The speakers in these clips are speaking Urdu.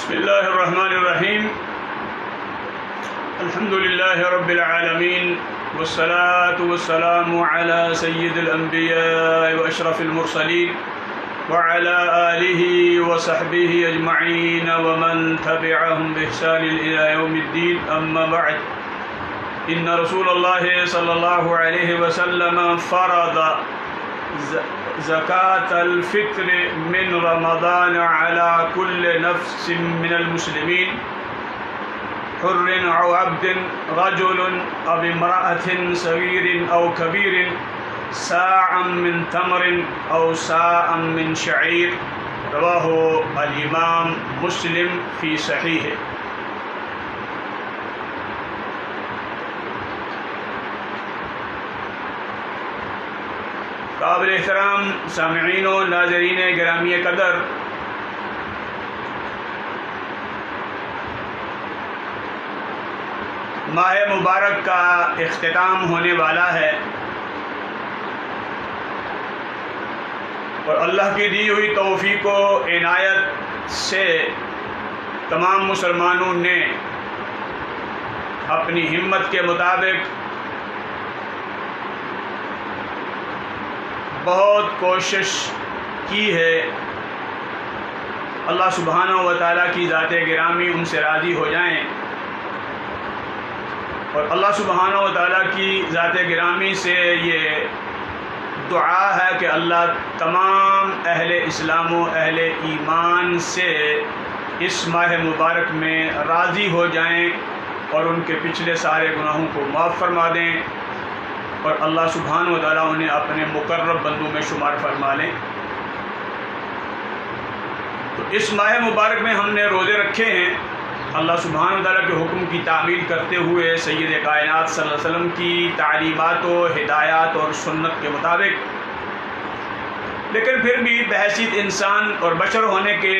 بسم اللہ الرحمن الرحیم الحمد للہ رب العالمین والصلاة والسلام على سید الانبیاء واشرف المرسلین وعلى آلہ وصحبہ اجمعین ومن تبعهم بإحسان إلى يوم الدین اما بعد ان رسول اللہ صلی اللہ علیہ وسلم فرض زکاة الفطر من رمضان على كل نفس من المسلمين حر أو عبد رجل أو امرأة صغير أو كبير ساعا من تمر أو ساعا من شعير رواه الإمام مسلم في صحيحه. قابل احترام سامعین و ناظرین گرامی قدر، ماہ مبارک کا اختتام ہونے والا ہے اور اللہ کی دی ہوئی توفیق و عنایت سے تمام مسلمانوں نے اپنی ہمت کے مطابق بہت کوشش کی ہے. اللہ سبحانہ و تعالیٰ کی ذات گرامی ان سے راضی ہو جائیں اور اللہ سبحانہ و تعالیٰ کی ذات گرامی سے یہ دعا ہے کہ اللہ تمام اہل اسلام و اہل ایمان سے اس ماہ مبارک میں راضی ہو جائیں اور ان کے پچھلے سارے گناہوں کو معاف فرما دیں اور اللہ سبحانہ و تعالیٰ انہیں اپنے مقرب بندوں میں شمار فرما لیں. تو اس ماہ مبارک میں ہم نے روزے رکھے ہیں اللہ سبحانہ و تعالیٰ کے حکم کی تعمیل کرتے ہوئے سید کائنات صلی اللہ علیہ وسلم کی تعلیمات و ہدایات اور سنت کے مطابق، لیکن پھر بھی بحیثیت انسان اور بشر ہونے کے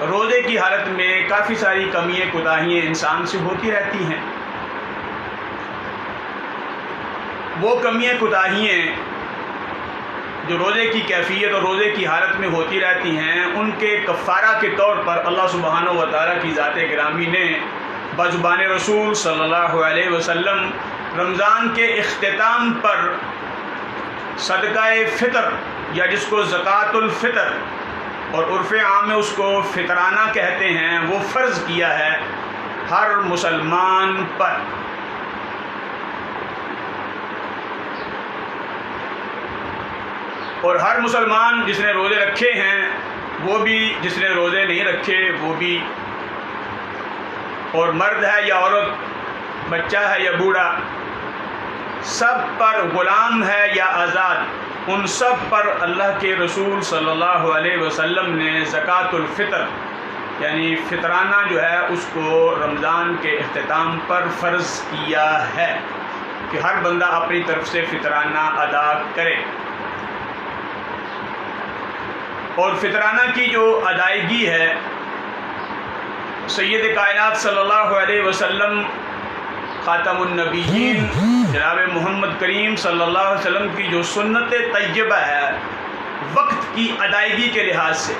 روزے کی حالت میں کافی ساری کمیاں کوتاہیاں انسان سے ہوتی رہتی ہیں. وہ کمیاں کوتاہیاں جو روزے کی کیفیت اور روزے کی حالت میں ہوتی رہتی ہیں، ان کے کفارہ کے طور پر اللہ سبحانہ و تعالیٰ کی ذات گرامی نے بزبان رسول صلی اللہ علیہ وسلم رمضان کے اختتام پر صدقہ فطر یا جس کو زکوٰۃ الفطر اور عرف عام میں اس کو فطرانہ کہتے ہیں، وہ فرض کیا ہے ہر مسلمان پر. اور ہر مسلمان جس نے روزے رکھے ہیں وہ بھی، جس نے روزے نہیں رکھے وہ بھی، اور مرد ہے یا عورت، بچہ ہے یا بوڑھا، سب پر، غلام ہے یا آزاد، ان سب پر اللہ کے رسول صلی اللہ علیہ وسلم نے زکوٰۃ الفطر یعنی فطرانہ جو ہے اس کو رمضان کے اختتام پر فرض کیا ہے کہ ہر بندہ اپنی طرف سے فطرانہ ادا کرے. اور فطرانہ کی جو ادائیگی ہے سید کائنات صلی اللہ علیہ وسلم خاتم النبیین جناب محمد کریم صلی اللہ علیہ وسلم کی جو سنت طیبہ ہے وقت کی ادائیگی کے لحاظ سے،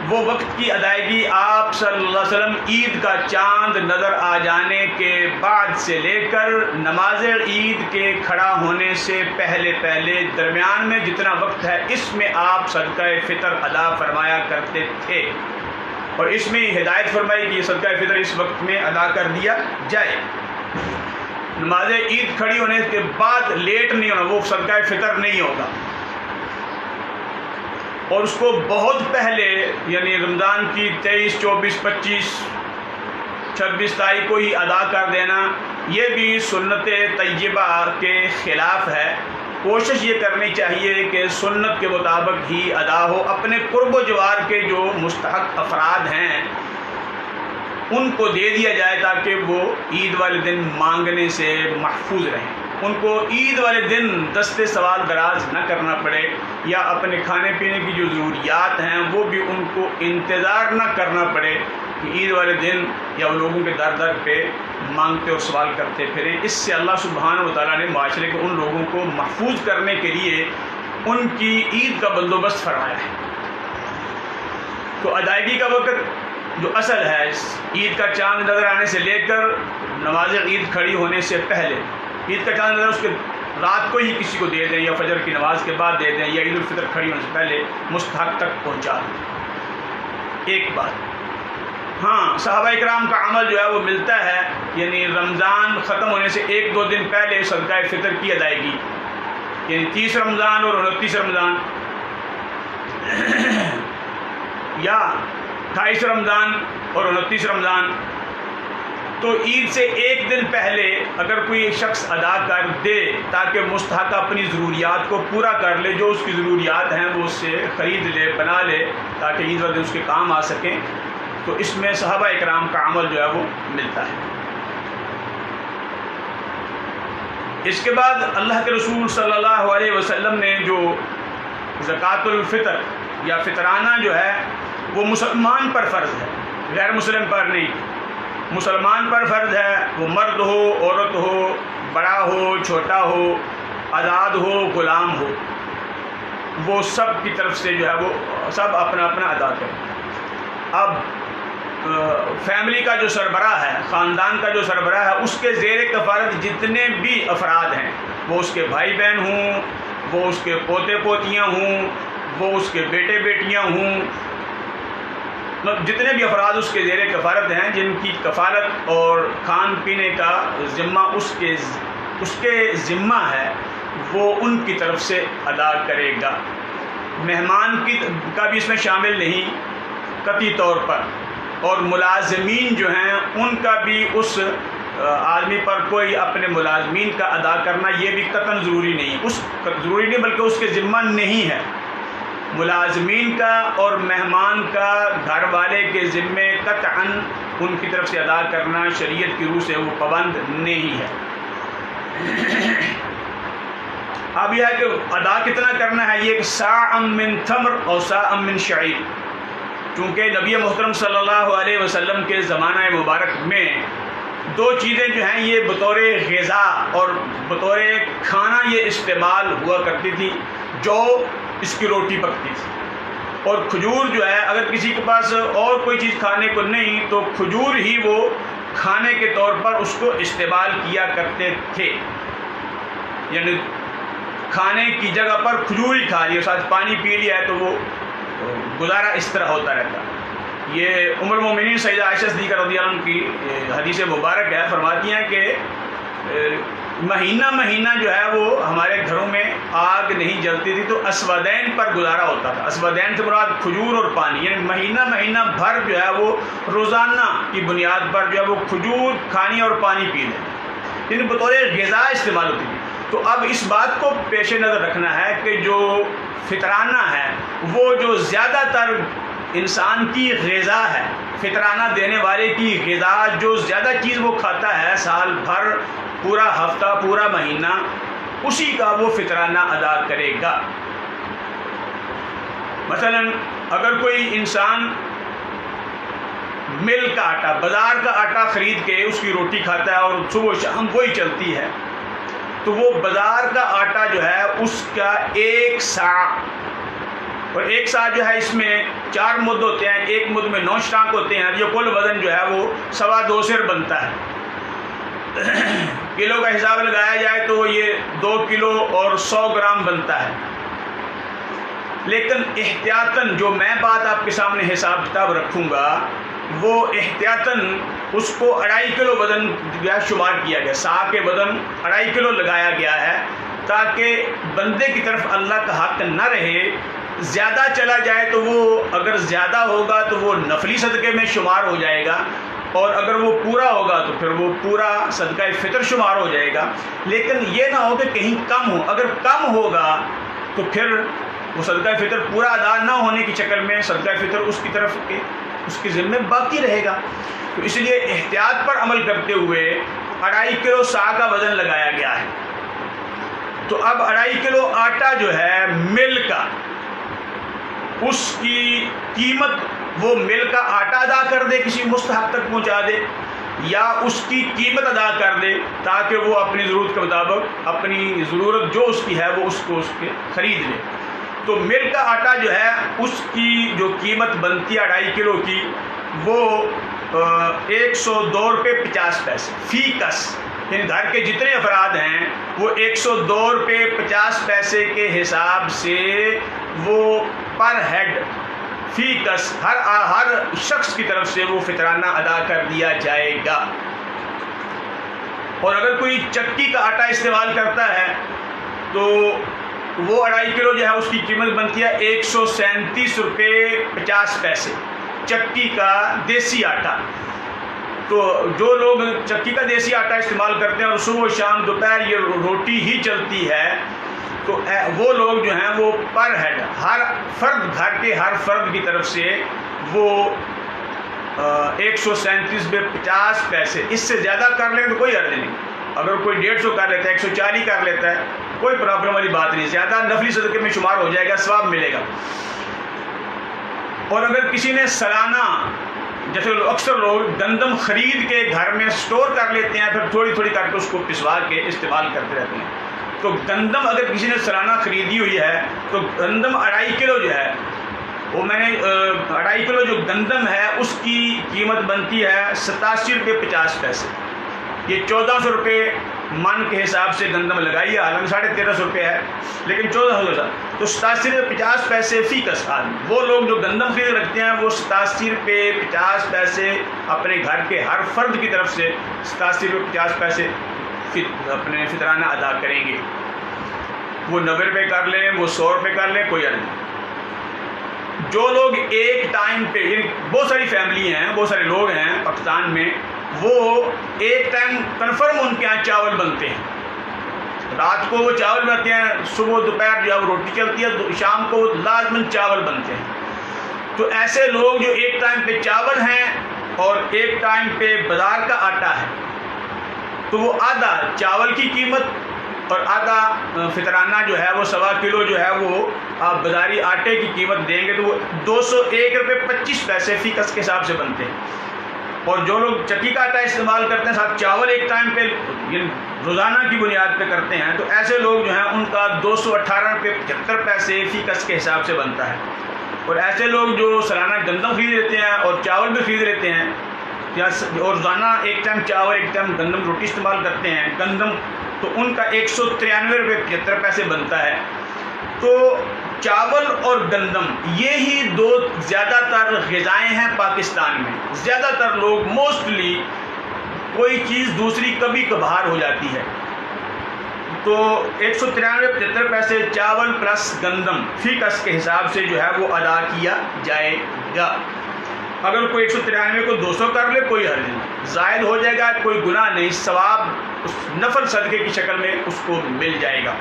وہ وقت کی ادائیگی آپ صلی اللہ علیہ وسلم عید کا چاند نظر آ جانے کے بعد سے لے کر نماز عید کے کھڑا ہونے سے پہلے درمیان میں جتنا وقت ہے اس میں آپ صدقہ فطر ادا فرمایا کرتے تھے اور اس میں ہدایت فرمائی کہ یہ صدقہ فطر اس وقت میں ادا کر دیا جائے. نماز عید کھڑی ہونے کے بعد لیٹ نہیں ہونا، وہ صدقہ فطر نہیں ہوگا، اور اس کو بہت پہلے یعنی رمضان کی 23، 24، 25، 26 تاریخ کو ہی ادا کر دینا یہ بھی سنت طیبہ کے خلاف ہے. کوشش یہ کرنی چاہیے کہ سنت کے مطابق ہی ادا ہو. اپنے قرب و جوار کے جو مستحق افراد ہیں ان کو دے دیا جائے تاکہ وہ عید والے دن مانگنے سے محفوظ رہیں، ان کو عید والے دن دستے سوال دراز نہ کرنا پڑے، یا اپنے کھانے پینے کی جو ضروریات ہیں وہ بھی ان کو انتظار نہ کرنا پڑے کہ عید والے دن یا وہ لوگوں کے در در پہ مانگتے اور سوال کرتے پھریں. اس سے اللہ سبحانہ و تعالیٰ نے معاشرے کے ان لوگوں کو محفوظ کرنے کے لیے ان کی عید کا بندوبست فرمایا ہے. تو ادائیگی کا وقت جو اصل ہے عید کا چاند نظر آنے سے لے کر نماز عید کھڑی ہونے سے پہلے، عید کا چاند نظر اس کے رات کو ہی کسی کو دے دیں یا فجر کی نماز کے بعد دے دیں یا عید الفطر کھڑی ہونے سے پہلے مستحق تک پہنچا دیں، ایک بات۔ ہاں صحابہ اکرام کا عمل جو ہے وہ ملتا ہے، یعنی رمضان ختم ہونے سے 1-2 دن پہلے صدقہ فطر کی ادائیگی، یعنی 30 رمضان اور 29 رمضان یا 28 رمضان اور 29 رمضان، تو عید سے 1 دن پہلے اگر کوئی شخص ادا کر دے تاکہ مستحق اپنی ضروریات کو پورا کر لے، جو اس کی ضروریات ہیں وہ اس سے خرید لے، بنا لے تاکہ عید والے دن اس کے کام آ سکیں، تو اس میں صحابہ اکرام کا عمل جو ہے وہ ملتا ہے۔ اس کے بعد اللہ کے رسول صلی اللہ علیہ وسلم نے جو زکوٰۃ الفطر یا فطرانہ جو ہے وہ مسلمان پر فرض ہے، غیر مسلم پر نہیں، مسلمان پر فرض ہے، وہ مرد ہو، عورت ہو، بڑا ہو، چھوٹا ہو، آزاد ہو، غلام ہو، وہ سب کی طرف سے جو ہے وہ سب اپنا اپنا ادا کریں۔ اب فیملی کا جو سربراہ ہے، خاندان کا جو سربراہ ہے، اس کے زیر کفالت جتنے بھی افراد ہیں، وہ اس کے بھائی بہن ہوں، وہ اس کے پوتے پوتیاں ہوں، وہ اس کے بیٹے بیٹیاں ہوں، جتنے بھی افراد اس کے زیر کفالت ہیں، جن کی کفالت اور کھان پینے کا ذمہ اس کے ذمہ ہے، وہ ان کی طرف سے ادا کرے گا۔ مہمان کا بھی اس میں شامل نہیں قطعی طور پر، اور ملازمین جو ہیں ان کا بھی اس آدمی پر کوئی اپنے ملازمین کا ادا کرنا یہ بھی قطعاً ضروری نہیں، بلکہ اس کے ذمہ نہیں ہے۔ ملازمین کا اور مہمان کا گھر والے کے ذمے قطعاً ان کی طرف سے ادا کرنا شریعت کی روح سے وہ پابند نہیں ہے۔ اب یہ ہے کہ ادا کتنا کرنا ہے، یہ صاع من تمر اور صاع من شعیر، چونکہ نبی محترم صلی اللہ علیہ وسلم کے زمانہ مبارک میں 2 چیزیں جو ہیں یہ بطور غذا اور بطور کھانا یہ استعمال ہوا کرتی تھی، جو اس کی روٹی پکتی تھی، اور کھجور جو ہے اگر کسی کے پاس اور کوئی چیز کھانے کو نہیں تو کھجور ہی وہ کھانے کے طور پر اس کو استعمال کیا کرتے تھے، یعنی کھانے کی جگہ پر کھجور ہی کھا لیا، ساتھ پانی پی لیا ہے تو وہ گزارا اس طرح ہوتا رہتا۔ یہ ام المومنین سیدہ عائشہ صدیقہ رضی اللہ عنہ کی حدیث مبارک ہے، فرماتی ہیں کہ مہینہ جو ہے وہ ہمارے گھروں میں آگ نہیں جلتی تھی تو اسودین پر گزارا ہوتا تھا۔ اسودین سے مراد کھجور اور پانی، یعنی مہینہ بھر جو ہے وہ روزانہ کی بنیاد پر جو ہے وہ کھجور کھانی اور پانی پی لیں، یعنی بطور غذا استعمال ہوتی تھی۔ تو اب اس بات کو پیش نظر رکھنا ہے کہ جو فطرانہ ہے وہ جو زیادہ تر انسان کی غذا ہے، فطرانہ دینے والے کی غذا جو زیادہ چیز وہ کھاتا ہے سال بھر، پورا ہفتہ، پورا مہینہ، اسی کا وہ فطرانہ ادا کرے گا۔ مثلا اگر کوئی انسان مل کا آٹا، بازار کا آٹا خرید کے اس کی روٹی کھاتا ہے اور صبح شام وہی چلتی ہے، تو وہ بازار کا آٹا جو ہے اس کا 1 سا، اور 1 سا جو ہے اس میں 4 مد ہوتے ہیں، ایک مد میں 9 شٹانک ہوتے ہیں، یہ کل وزن جو ہے وہ 2.25 سیر بنتا ہے۔ کلو کا حساب لگایا جائے تو یہ 2 کلو اور 100 گرام بنتا ہے۔ لیکن احتیاطاً جو میں بات آپ کے سامنے حساب کتاب رکھوں گا وہ احتیاطاً اس کو 2.5 کلو وزن شمار کیا گیا، سا کے وزن 2.5 کلو لگایا گیا ہے، تاکہ بندے کی طرف اللہ کا حق نہ رہے۔ زیادہ چلا جائے تو وہ اگر زیادہ ہوگا تو وہ نفلی صدقے میں شمار ہو جائے گا، اور اگر وہ پورا ہوگا تو پھر وہ پورا صدقہ فطر شمار ہو جائے گا۔ لیکن یہ نہ ہو کہ کہیں کم ہو، اگر کم ہوگا تو پھر وہ صدقہ فطر پورا ادا نہ ہونے کی شکل میں صدقہ فطر اس کی طرف اس کے ذمہ باقی رہے گا۔ تو اس لیے احتیاط پر عمل کرتے ہوئے 2.5 کلو سا کا وزن لگایا گیا ہے۔ تو اب 2.5 کلو آٹا جو ہے مل کا، اس کی قیمت وہ مل کا آٹا ادا کر دے، کسی مستحق تک پہنچا دے، یا اس کی قیمت ادا کر دے تاکہ وہ اپنی ضرورت کے مطابق اپنی ضرورت جو اس کی ہے وہ اس کو خرید لے۔ تو مل کا آٹا جو ہے اس کی جو قیمت بنتی ہے 2.5 کلو کی، وہ 102 روپے 50 پیسے فی کس، یعنی گھر کے جتنے افراد ہیں وہ 102 روپے 50 پیسے کے حساب سے وہ پر ہیڈ فی کس ہر شخص کی طرف سے وہ فطرانہ ادا کر دیا جائے گا۔ اور اگر کوئی چکی کا آٹا استعمال کرتا ہے تو وہ 2.5 کلو جو ہے اس کی قیمت بنتی ہے 137 روپے 50 پیسے چکی کا دیسی آٹا۔ تو جو لوگ چکی کا دیسی آٹا استعمال کرتے ہیں اور صبح و شام دوپہر یہ روٹی ہی چلتی ہے، تو وہ لوگ جو ہیں وہ پر ہیڈ ہر فرد، گھر کے ہر فرد کی طرف سے وہ 137 روپے 50 پیسے، اس سے زیادہ کر لیں تو کوئی حرج نہیں۔ اگر کوئی 150 کر لیتا ہے، 140 کر لیتا ہے، کوئی پرابلم والی بات نہیں، زیادہ نفلی صدقے میں شمار ہو جائے گا، ثواب ملے گا۔ اور اگر کسی نے سالانہ، جیسے اکثر لوگ گندم خرید کے گھر میں سٹور کر لیتے ہیں، پھر تھوڑی تھوڑی کر کے اس کو پسوا کے استعمال کرتے رہتے ہیں، تو گندم اگر کسی نے سالانہ خریدی ہوئی ہے تو گندم 2.5 کلو جو ہے وہ میں نے 2.5 کلو جو گندم ہے اس کی قیمت بنتی ہے 87 روپے 50 پیسے۔ یہ 1400 روپے من کے حساب سے گندم لگائی ہے، حالانکہ 1350 روپے ہے لیکن 1400 تو 87 روپے 50 پیسے فی کس آدمی۔ وہ لوگ جو گندم خرید رکھتے ہیں وہ 87 روپے 50 پیسے اپنے گھر کے ہر فرد کی طرف سے 87 روپے 50 پیسے اپنے فطرانہ ادا کریں گے۔ وہ 90 روپے کر لیں، وہ 100 روپے کر لیں، کوئی حرج نہیں۔ جو لوگ ایک ٹائم پہ، یعنی بہت ساری فیملی ہیں، بہت سارے لوگ ہیں پاکستان میں، وہ ایک ٹائم کنفرم ان کے یہاں چاول بنتے ہیں، رات کو وہ چاول بنتے ہیں، صبح دوپہر جو ہے وہ روٹی چلتی ہے، شام کو وہ لازماً چاول بنتے ہیں۔ تو ایسے لوگ جو ایک ٹائم پہ چاول ہیں اور ایک ٹائم پہ بازار کا آٹا ہے، تو وہ آدھا چاول کی قیمت اور آدھا فطرانہ جو ہے وہ 1.25 کلو جو ہے وہ آپ بازاری آٹے کی قیمت دیں گے تو وہ 201 روپے 25 پیسے فی کس کے حساب سے بنتے ہیں۔ اور جو لوگ چکی کا آٹا استعمال کرتے ہیں، ساتھ چاول ایک ٹائم پہ یعنی روزانہ کی بنیاد پہ کرتے ہیں، تو ایسے لوگ جو ہیں ان کا 218 روپے 75 پیسے فی کس کے حساب سے بنتا ہے۔ اور ایسے لوگ جو سالانہ گندم خرید لیتے ہیں اور چاول بھی خرید لیتے ہیں، یا روزانہ ایک ٹائم چاول ایک ٹائم گندم روٹی استعمال کرتے ہیں گندم، تو ان کا 193 روپے 75 پیسے بنتا ہے۔ تو چاول اور گندم یہی دو زیادہ تر غذائیں ہیں پاکستان میں۔ زیادہ تر لوگ موسٹلی کوئی چیز دوسری کبھی کبھار ہو جاتی ہے، تو 193 روپے 75 پیسے چاول پلس گندم فی کس کے حساب سے جو ہے وہ ادا کیا جائے گا۔ اگر کوئی 193 کو 200 کر لے کوئی حرج نہیں، زائد ہو جائے گا، کوئی گناہ نہیں، ثواب اس نفل صدقے کی شکل میں اس کو مل جائے گا۔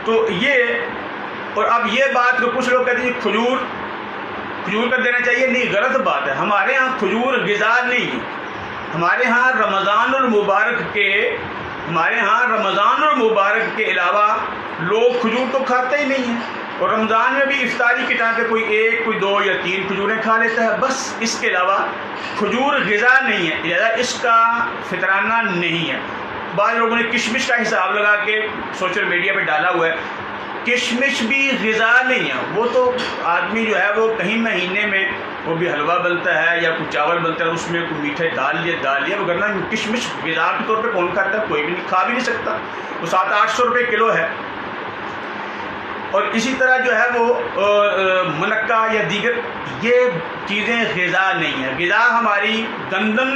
تو یہ، اور اب یہ بات کہ کچھ لوگ کہتے ہیں کھجور کا دینا چاہیے، نہیں، غلط بات ہے۔ ہمارے ہاں کھجور غذا نہیں ہے، ہمارے ہاں رمضان المبارک کے علاوہ لوگ کھجور تو کھاتے ہی نہیں ہیں، اور رمضان میں بھی افطاری کے ٹائم پہ کوئی 1 کوئی 2 یا 3 کھجوریں کھا لیتا ہے، بس اس کے علاوہ کھجور غذا نہیں ہے، لہذا اس کا فطرانہ نہیں ہے۔ بعض لوگوں نے کشمش کا حساب لگا کے سوشل میڈیا پہ ڈالا ہوا ہے، کشمش بھی غذا نہیں ہے، وہ تو آدمی جو ہے وہ کہیں مہینے میں وہ بھی حلوہ بنتا ہے یا کوئی چاول بنتا ہے اس میں کوئی میٹھے ڈال لیا، وگرنہ کشمش غذا کے طور پہ کون کھاتا ہے؟ کوئی بھی نہیں، کھا بھی نہیں سکتا، وہ 700-800 روپے کلو ہے۔ اور اسی طرح جو ہے وہ منقع یا دیگر یہ چیزیں غذا نہیں ہیں۔ غذا ہماری گندم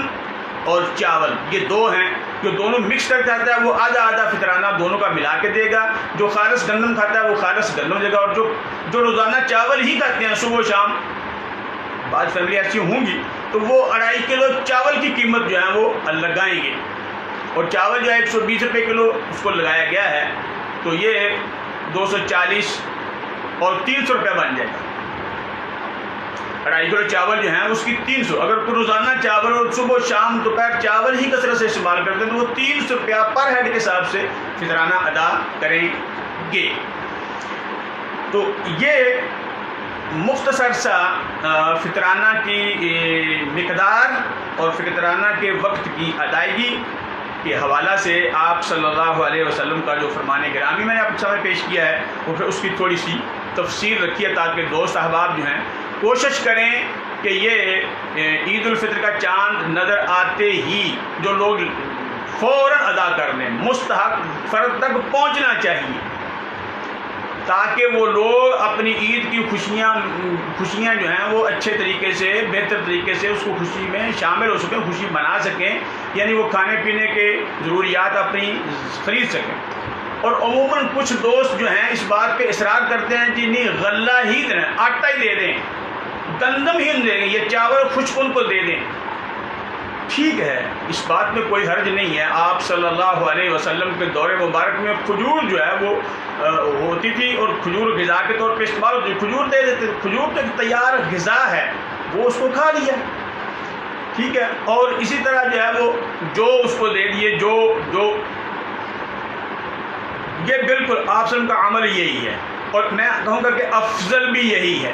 اور چاول یہ دو ہیں، جو دونوں مکس کر جاتا ہے وہ آدھا آدھا فطرانہ دونوں کا ملا کے دے گا۔ جو خالص گندم کھاتا ہے وہ خالص گندم دے گا، اور جو روزانہ چاول ہی کھاتے ہیں صبح و شام، بعض فیملی ایسی ہوں گی تو وہ 2.5 کلو چاول کی قیمت جو ہے وہ لگائیں گے، اور چاول جو ہے 120 روپے کلو اس کو لگایا گیا ہے، تو یہ 240 اور 300 روپے بن جائے گا۔ 2.5 کلو چاول جو ہیں اس کی 300، اگر کوئی روزانہ چاول اور صبح شام دوپہر چاول ہی کثرت سے استعمال کرتے ہیں تو وہ 300 روپیہ پر ہیڈ کے حساب سے فطرانہ ادا کریں گے۔ تو یہ مختصر سا فطرانہ کی مقدار اور فطرانہ کے وقت کی ادائیگی کے حوالہ سے آپ صلی اللہ علیہ وسلم کا جو فرمان گرامی میں نے آپ کے سامنے پیش کیا ہے، وہ پھر اس کی تھوڑی سی تفسیر رکھی ہے تاکہ دوست احباب جو ہیں کوشش کریں کہ یہ عید الفطر کا چاند نظر آتے ہی جو لوگ فوراً ادا کر لیں، مستحق فرد تک پہنچنا چاہیے تاکہ وہ لوگ اپنی عید کی خوشیاں جو ہیں وہ اچھے طریقے سے، بہتر طریقے سے اس کو خوشی میں شامل ہو سکیں، خوشی منا سکیں، یعنی وہ کھانے پینے کے ضروریات اپنی خرید سکیں۔ اور عموماً کچھ دوست جو ہیں اس بات پہ اصرار کرتے ہیں کہ نہیں غلہ ہی دیں، آٹا ہی دے دیں، گندم ہی دے دیں، یہ چاول خشک ان کو دے دیں۔ ٹھیک ہے، اس بات میں کوئی حرج نہیں ہے۔ آپ صلی اللہ علیہ وسلم کے دور مبارک میں کھجور جو ہے وہ ہوتی تھی اور کھجور غذا کے طور پہ استعمال ہوتی، کھجور دے دیتے، کھجور تو ایک تیار غذا ہے، وہ اس کو کھا لیا، ٹھیک ہے۔ اور اسی طرح جو ہے وہ جو اس کو دے دیے، جو یہ بالکل آپ سب کا عمل یہی ہے، اور میں کہوں گا کہ افضل بھی یہی ہے۔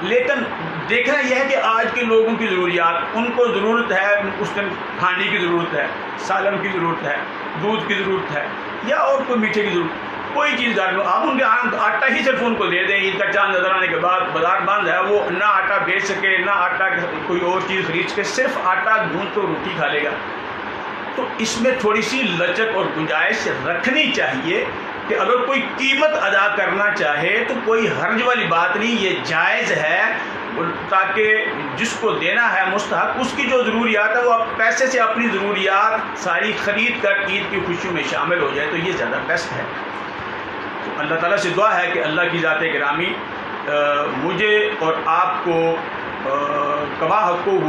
لیکن دیکھنا یہ ہے کہ آج کے لوگوں کی ضروریات، ان کو ضرورت ہے، اس دن کھانے کی ضرورت ہے، سالن کی ضرورت ہے، دودھ کی ضرورت ہے، یا اور کوئی میٹھے کی ضرورت، کوئی چیز دار آپ ان کے آٹا ہی صرف ان کو دے دیں۔ عید کا چاند نظر آنے کے بعد بازار بند ہے، وہ نہ آٹا بیچ سکے، نہ آٹا کوئی اور چیز خرید سکے، صرف آٹا گوندھ تو روٹی کھا لے گا۔ تو اس میں تھوڑی سی لچک اور گنجائش رکھنی چاہیے کہ اگر کوئی قیمت ادا کرنا چاہے تو کوئی حرج والی بات نہیں، یہ جائز ہے، تاکہ جس کو دینا ہے مستحق اس کی جو ضروریات ہے وہ پیسے سے اپنی ضروریات ساری خرید کر عید کی خوشیوں میں شامل ہو جائے، تو یہ زیادہ بیسٹ ہے۔ تو اللہ تعالیٰ سے دعا ہے کہ اللہ کی ذات گرامی مجھے اور آپ کو کما حقہ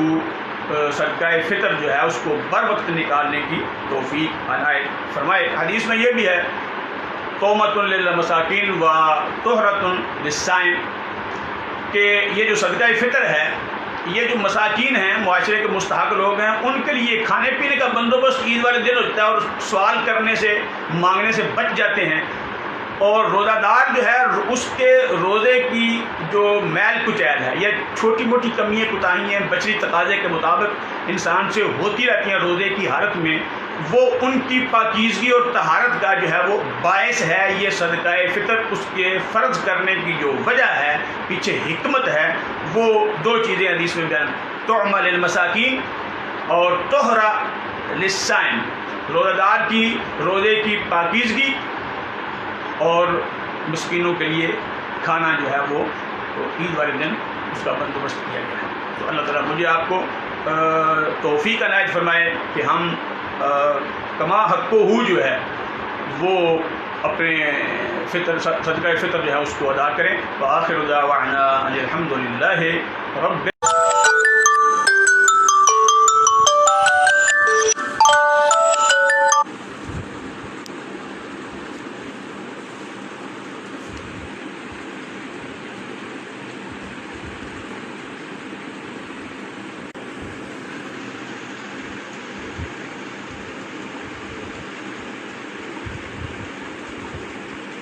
صدقہ فطر جو ہے اس کو بر وقت نکالنے کی توفیق عنایت فرمائے۔ حدیث میں یہ بھی ہے طعمۃ للمساکین و طہرۃ للصائم، کہ یہ جو صدقہ فطر ہے، یہ جو مساکین ہیں، معاشرے کے مستحق لوگ ہیں، ان کے لیے کھانے پینے کا بندوبست عید والے دن ہوتا ہے، اور سوال کرنے سے، مانگنے سے بچ جاتے ہیں۔ اور روزہ دار جو ہے اس کے روزے کی جو میل کچیل ہے، یہ چھوٹی موٹی کمیاں کوتاہیاں بشری تقاضے کے مطابق انسان سے ہوتی رہتی ہیں روزے کی حالت میں، وہ ان کی پاکیزگی اور طہارت کا جو ہے وہ باعث ہے۔ یہ صدقہ فطر اس کے فرض کرنے کی جو وجہ ہے، پیچھے حکمت ہے، وہ دو چیزیں حدیث میں بیان، طعمہ للمساکین اور طہرہ للصائم، روزہ دار کی روزے کی پاکیزگی اور مسکینوں کے لیے کھانا جو ہے وہ عید والے دن اس کا بندوبست کیا گیا ہے۔ تو اللہ تعالیٰ مجھے آپ کو توفیق عنایت فرمائے کہ ہم کما حقہ جو ہے وہ اپنے صدقہ فطر جو ہے اس کو ادا کریں۔ وآخر دعوانا ان الحمد للہ رب